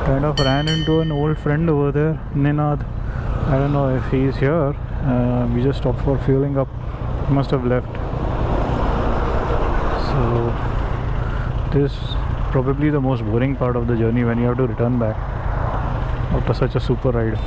Kind of ran into an old friend over there, Ninad. I don't know if he's here. We just stopped for fueling up. He must have left. So this is probably the most boring part of the journey when you have to return back after such a super ride.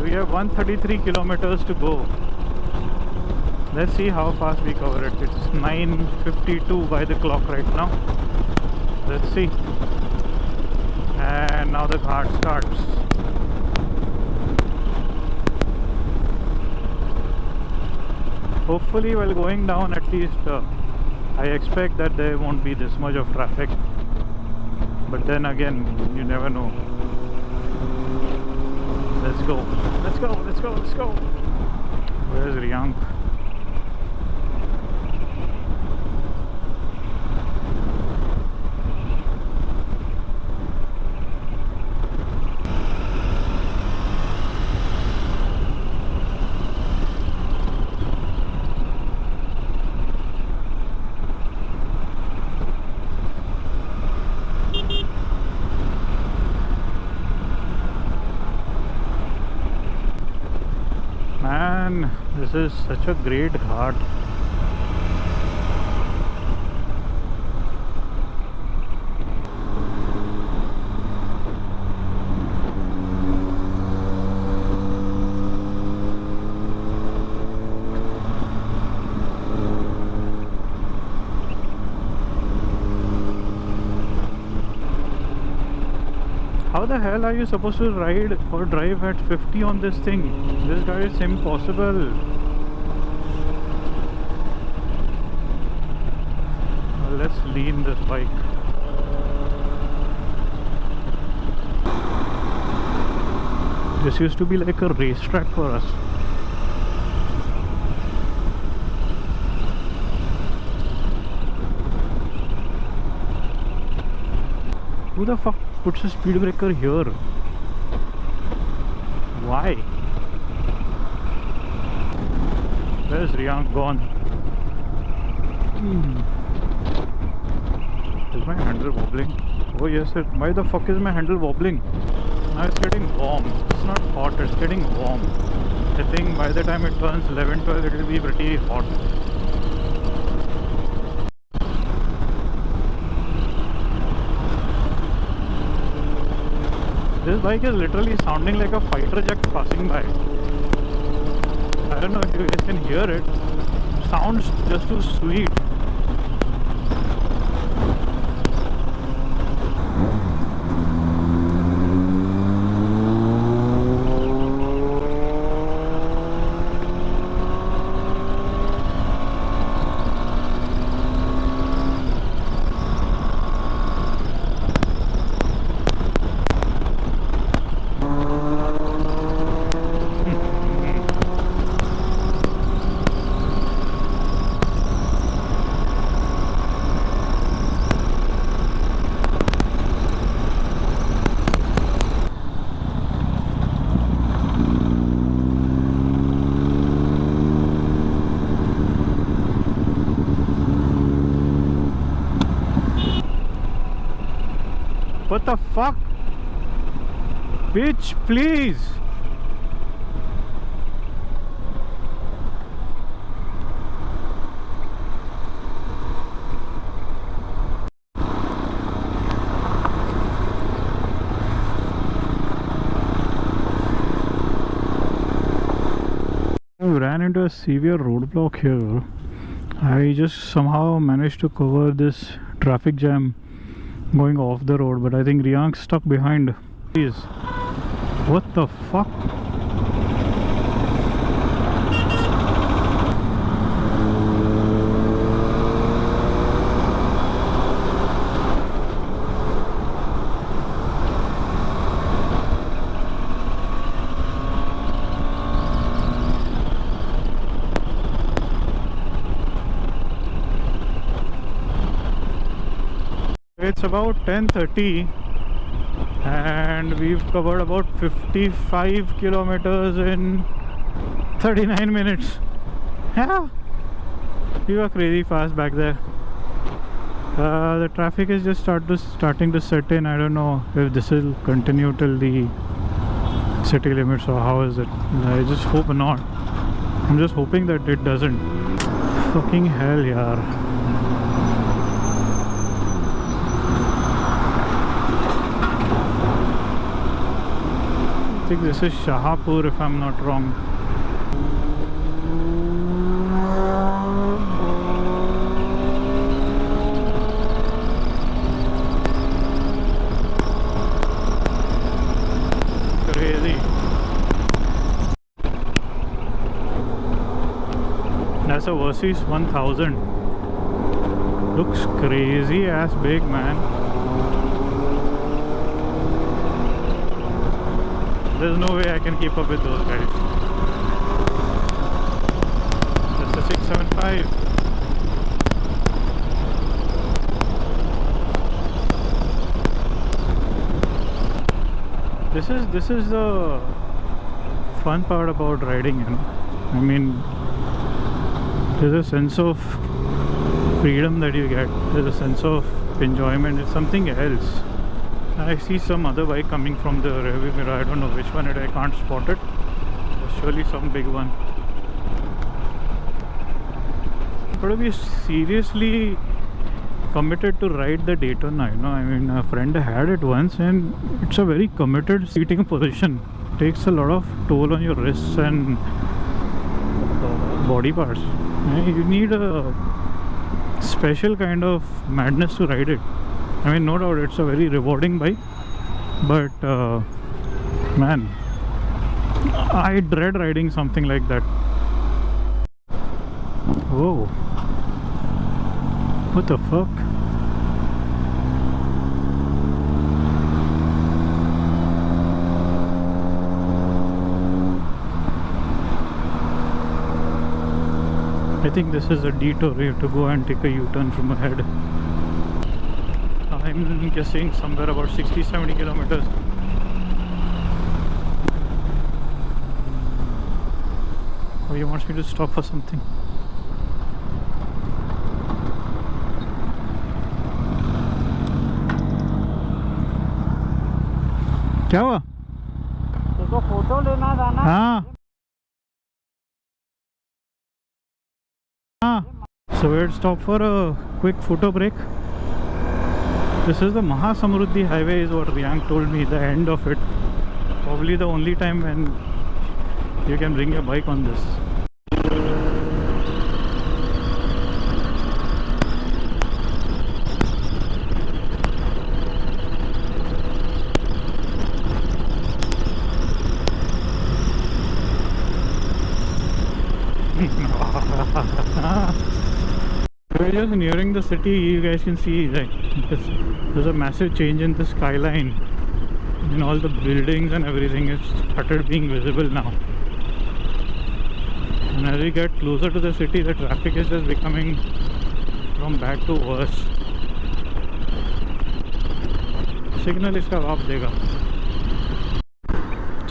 We have 133 kilometers to go. Let's see how fast we cover it. It's 9:52 by the clock right now. Let's see. And now the ghat starts. Hopefully while going down, at least I expect that there won't be this much of traffic. But then again, you never know. Let's go. Let's go. Let's go. Let's go. Where's Riyank? Man, this is such a great ghat. How the hell are you supposed to ride or drive at 50 on this thing? This guy is impossible. Well, let's lean this bike. This used to be like a racetrack for us. Who the fuck puts a speed breaker here? Why? Where's Riyank gone? Is my handle wobbling? Oh yes, sir. Why the fuck is my handle wobbling? Now it's getting warm. It's not hot, it's getting warm. I think by the time it turns 11-12, it will be pretty hot. This bike is literally sounding like a fighter jet passing by. I don't know if you guys can hear it. Sounds just too sweet. What the fuck? Bitch, please! I ran into a severe roadblock here. I just somehow managed to cover this traffic jam going off the road, but I think Riyank's stuck behind. Please. What the fuck? It's about 10:30 and we've covered about 55 kilometers in 39 minutes. Yeah, we were crazy fast back there. The traffic is just starting to set in. I don't know if this will continue till the city limits or how is it. I just hope not. I'm just hoping that it doesn't. Fucking hell, yaar. I think this is Shahapur if I'm not wrong. Crazy. That's a Versys 1000. Looks crazy ass big, man. There's no way I can keep up with those guys. That's a 675. This is the fun part about riding, you know. I mean, there's a sense of freedom that you get. There's a sense of enjoyment. It's something else. I see some other bike coming from the rearview mirror. I don't know which one it is. I can't spot it. But surely some big one. Got to be seriously committed to ride the Daytona, you know. I mean, a friend had it once and it's a very committed seating position. It takes a lot of toll on your wrists and body parts. You need a special kind of madness to ride it. I mean, no doubt it's a very rewarding bike, but man, I dread riding something like that. Whoa, what the fuck? I think this is a detour. We have to go and take a U-turn from ahead. I'm guessing somewhere about 60-70 kilometers. Oh, he wants me to stop for something. क्या हुआ? देखो photo लेना था ना। हाँ हाँ. So we'll stop for a quick photo break. This is the Mahasamruddhi highway is what Riyank told me, the end of it. Probably the only time when you can bring your bike on this. We're just nearing the city. You guys can see like there's a massive change in the skyline, and all the buildings and everything is started being visible now. And as we get closer to the city, the traffic is just becoming from bad to worse. Signal iska आप देगा.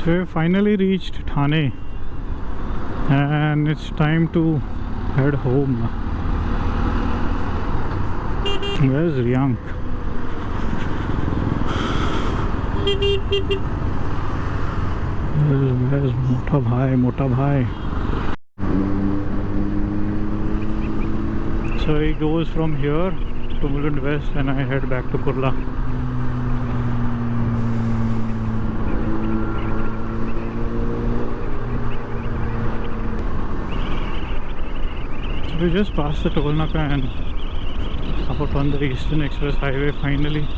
So we finally reached Thane, and it's time to head home. Where's Riyank? Where's Mota Bhai? So he goes from here to Mulund West and I head back to Kurla. So we just passed the toll naka and out on the Eastern Express Highway finally.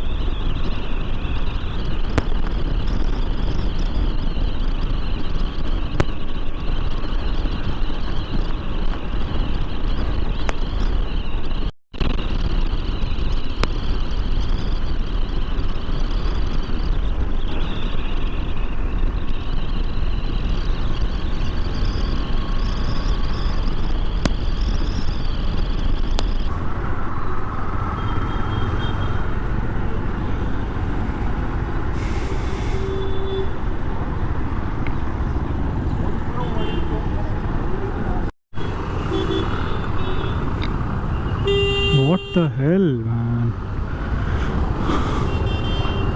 What the hell, man?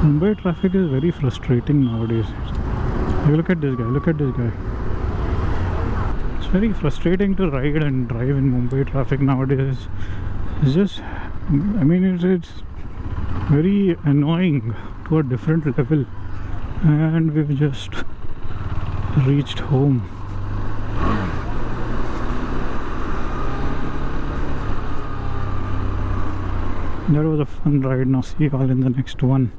Mumbai traffic is very frustrating nowadays. Look at this guy, look at this guy. It's very frustrating to ride and drive in Mumbai traffic nowadays. It's just, I mean, it's very annoying to a different level. And we've just reached home. That was a fun ride. Now see you all in the next one.